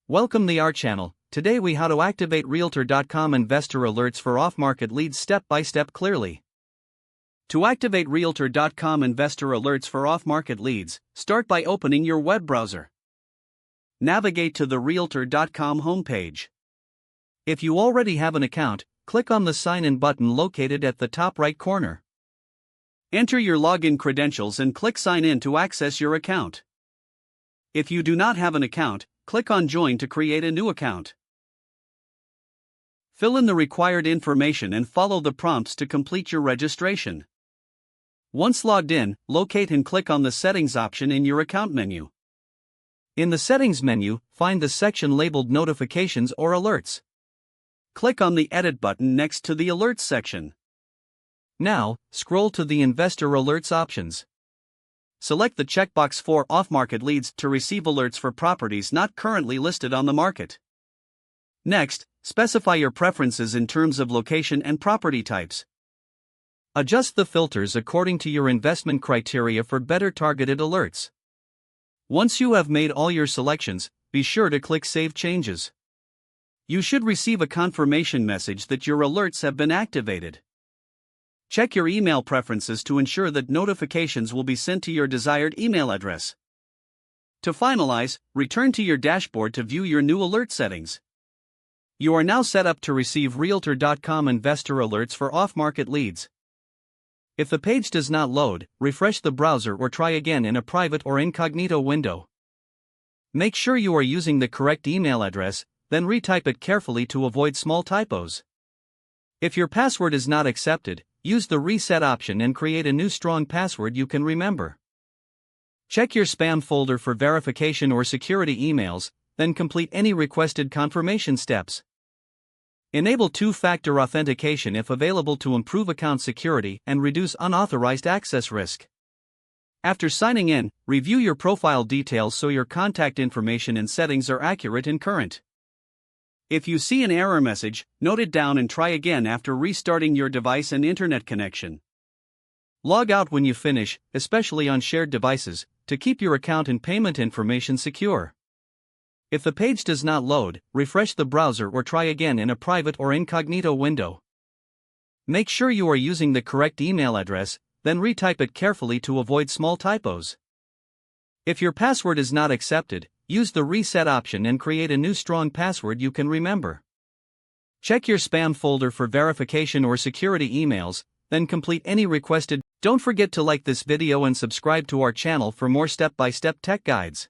Welcome to our channel. Today we how to activate Realtor.com investor alerts for off-market leads step by step clearly. To activate Realtor.com investor alerts for off-market leads, start by opening your web browser. Navigate to the Realtor.com homepage. If you already have an account, click on the Sign In button located at the top right corner. Enter your login credentials and click Sign In to access your account. If you do not have an account, click on Join to create a new account. Fill in the required information and follow the prompts to complete your registration. Once logged in, locate and click on the Settings option in your account menu. In the Settings menu, find the section labeled Notifications or Alerts. Click on the Edit button next to the Alerts section. Now, scroll to the Investor Alerts options. Select the checkbox for off-market leads to receive alerts for properties not currently listed on the market. Next, specify your preferences in terms of location and property types. Adjust the filters according to your investment criteria for better targeted alerts. Once you have made all your selections, be sure to click Save Changes. You should receive a confirmation message that your alerts have been activated. Check your email preferences to ensure that notifications will be sent to your desired email address. To finalize, return to your dashboard to view your new alert settings. You are now set up to receive Realtor.com investor alerts for off-market leads. If the page does not load, refresh the browser or try again in a private or incognito window. Make sure you are using the correct email address, then retype it carefully to avoid small typos. If your password is not accepted, use the Reset option and create a new strong password you can remember. Check your spam folder for verification or security emails, then complete any requested confirmation steps. Enable two-factor authentication if available to improve account security and reduce unauthorized access risk. After signing in, review your profile details so your contact information and settings are accurate and current. If you see an error message, note it down and try again after restarting your device and internet connection. Log out when you finish, especially on shared devices, to keep your account and payment information secure. If the page does not load, refresh the browser or try again in a private or incognito window. Make sure you are using the correct email address, then retype it carefully to avoid small typos. If your password is not accepted, use the Reset option and create a new strong password you can remember. Check your spam folder for verification or security emails, then complete any requested. Don't forget to like this video and subscribe to our channel for more step-by-step tech guides.